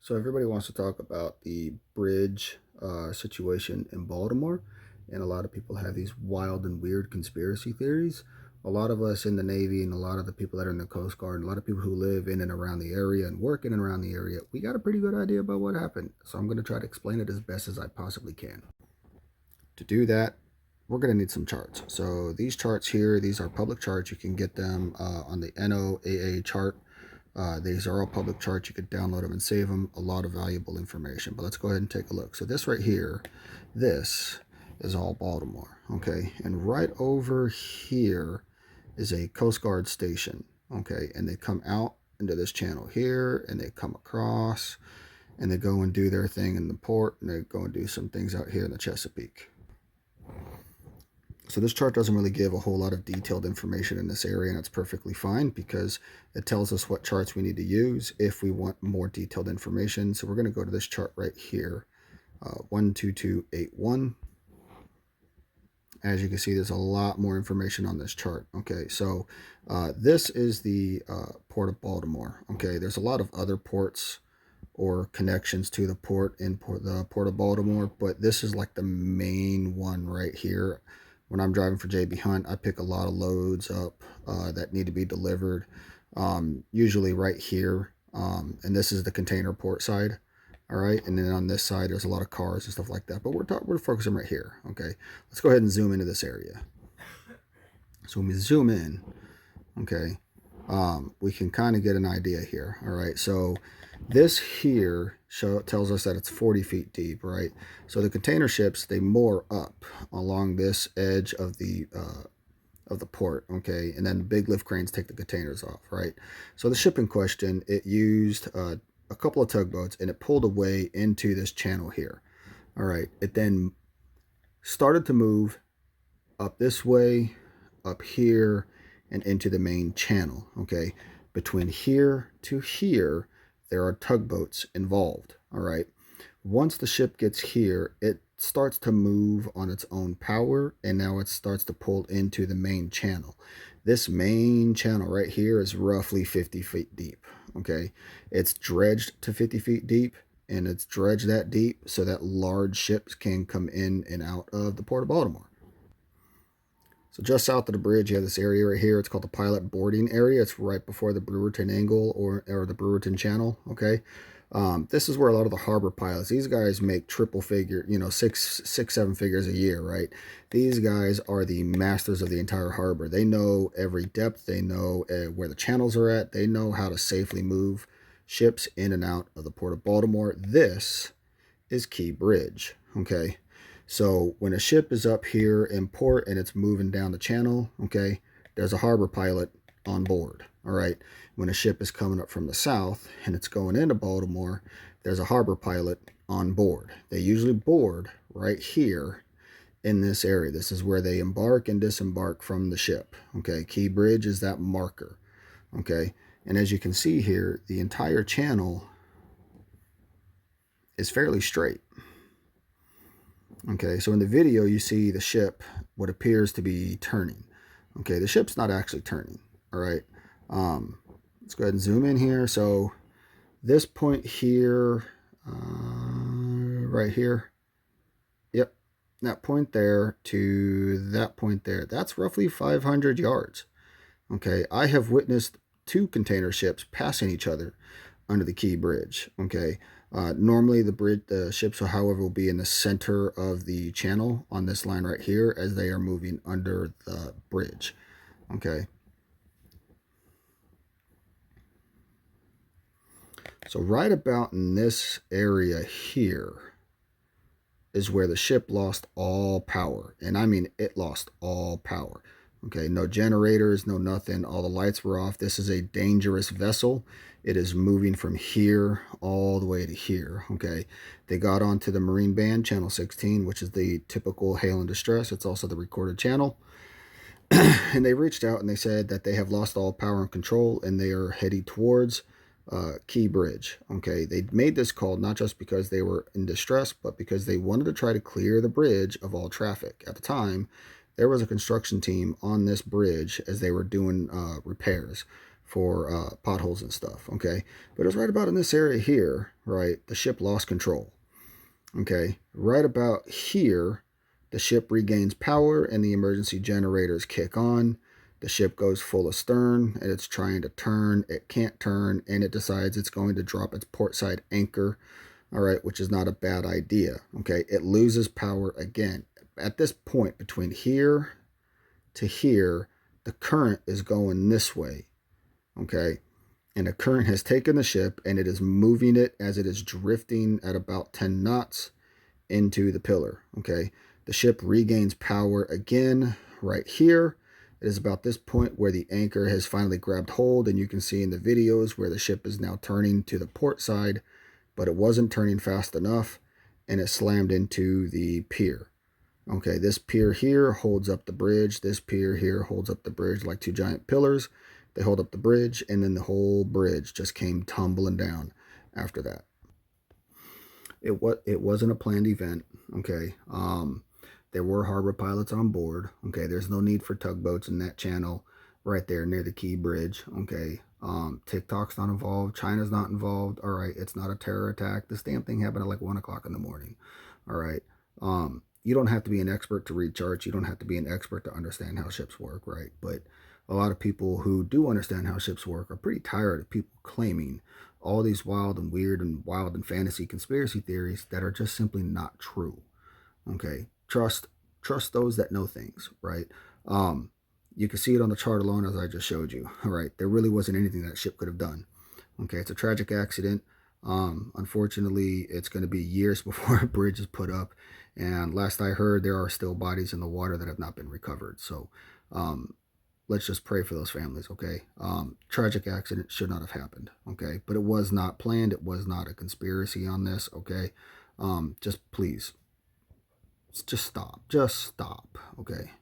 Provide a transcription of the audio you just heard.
So everybody wants to talk about the bridge situation in Baltimore, and a lot of people have these wild and weird conspiracy theories. A lot of us in the Navy and a lot of the people that are in the Coast Guard, and a lot of people who live in and around the area and work in and around the area, we got a pretty good idea about what happened. So I'm going to try to explain it as best as I possibly can. To do that, we're going to need some charts. So these charts here, these are public charts. You can get them on the NOAA chart. These are all public charts. You could download them and save them. A lot of valuable information. But let's go ahead and take a look. So this right here, this is all Baltimore. Okay. And right over here is a Coast Guard station. Okay. And they come out into this channel here and they come across and they go and do their thing in the port and they go and do some things out here in the Chesapeake. So this chart doesn't really give a whole lot of detailed information in this area, and it's perfectly fine because it tells us what charts we need to use if we want more detailed information. So we're going to go to this chart right here, 12281. As you can see, there's a lot more information on this chart. Okay, so this is the Port of Baltimore. Okay, there's a lot of other ports or connections to the port in the Port of Baltimore, but this is like the main one right here. When I'm driving for JB Hunt, I pick a lot of loads up that need to be delivered, usually right here. And this is the container port side. All right. And then on this side, there's a lot of cars and stuff like that. But we're focusing right here. Okay. Let's go ahead and zoom into this area. So when we zoom in, okay, we can kind of get an idea here. All right. So this here tells us that it's 40 feet deep, right? So the container ships, they moor up along this edge of the port, okay? And then the big lift cranes take the containers off, right? So the ship in question, it used a couple of tugboats and it pulled away into this channel here. All right. It then started to move up this way, up here, and into the main channel, okay? Between here to here, there are tugboats involved, all right? Once the ship gets here, it starts to move on its own power, and now it starts to pull into the main channel. This main channel right here is roughly 50 feet deep, okay? It's dredged to 50 feet deep, and it's dredged that deep so that large ships can come in and out of the Port of Baltimore. So just south of the bridge, you have this area right here. It's called the pilot boarding area. It's right before the Brewerton Angle or the Brewerton Channel, okay? This is where a lot of the harbor pilots, these guys make triple figure, six, seven figures a year, right? These guys are the masters of the entire harbor. They know every depth. They know where the channels are at. They know how to safely move ships in and out of the Port of Baltimore. This is Key Bridge, okay? So when a ship is up here in port and it's moving down the channel, okay, there's a harbor pilot on board, all right? When a ship is coming up from the south and it's going into Baltimore, there's a harbor pilot on board. They usually board right here in this area. This is where they embark and disembark from the ship, okay? Key Bridge is that marker, okay? And as you can see here, the entire channel is fairly straight. Okay, so in the video, you see the ship, what appears to be turning. Okay, the ship's not actually turning, all right? Let's go ahead and zoom in here. So this point here, right here, yep, that point there to that point there, that's roughly 500 yards. Okay, I have witnessed two container ships passing each other under the Key Bridge, okay? Normally the ships, however, will be in the center of the channel on this line right here as they are moving under the bridge, okay? So right about in this area here is where the ship lost all power. And I mean, it lost all power. Okay, no generators, no nothing. All the lights were off. This is a dangerous vessel. It is moving from here all the way to here. Okay, they got onto the Marine Band, channel 16, which is the typical hail and distress. It's also the recorded channel. And they reached out and they said that they have lost all power and control and they are heading towards Key Bridge. Okay, they made this call not just because they were in distress, but because they wanted to try to clear the bridge of all traffic. At the time, there was a construction team on this bridge as they were doing repairs for potholes and stuff. Okay, but it's right about in this area here, right? The ship lost control. Okay, right about here, the ship regains power and the emergency generators kick on. The ship goes full astern and it's trying to turn. It can't turn and it decides it's going to drop its port side anchor. All right, which is not a bad idea. Okay, it loses power again. At this point, between here to here, the current is going this way. Okay, and the current has taken the ship and it is moving it as it is drifting at about 10 knots into the pillar. Okay, the ship regains power again right here. It is about this point where the anchor has finally grabbed hold, and you can see in the videos where the ship is now turning to the port side, but it wasn't turning fast enough and it slammed into the pier. Okay, this pier here holds up the bridge. This pier here holds up the bridge like two giant pillars. They hold up the bridge, and then the whole bridge just came tumbling down after that. It wasn't a planned event. Okay, there were harbor pilots on board. Okay, there's no need for tugboats in that channel right there near the Key Bridge. Okay, TikTok's not involved. China's not involved. All right, it's not a terror attack. This damn thing happened at like 1 o'clock in the morning. All right. You don't have to be an expert to read charts. You don't have to be an expert to understand how ships work, right? But a lot of people who do understand how ships work are pretty tired of people claiming all these wild and weird and wild and fantasy conspiracy theories that are just simply not true. Okay, trust those that know things, right? Um, you can see it on the chart alone as I just showed you. All right, there really wasn't anything that ship could have done. Okay, it's a tragic accident. Unfortunately, it's going to be years before a bridge is put up. And last I heard, there are still bodies in the water that have not been recovered. So um, let's just pray for those families, okay? Tragic accident should not have happened, okay? But it was not planned. It was not a conspiracy on this, okay? Just please, just stop. Just stop, okay?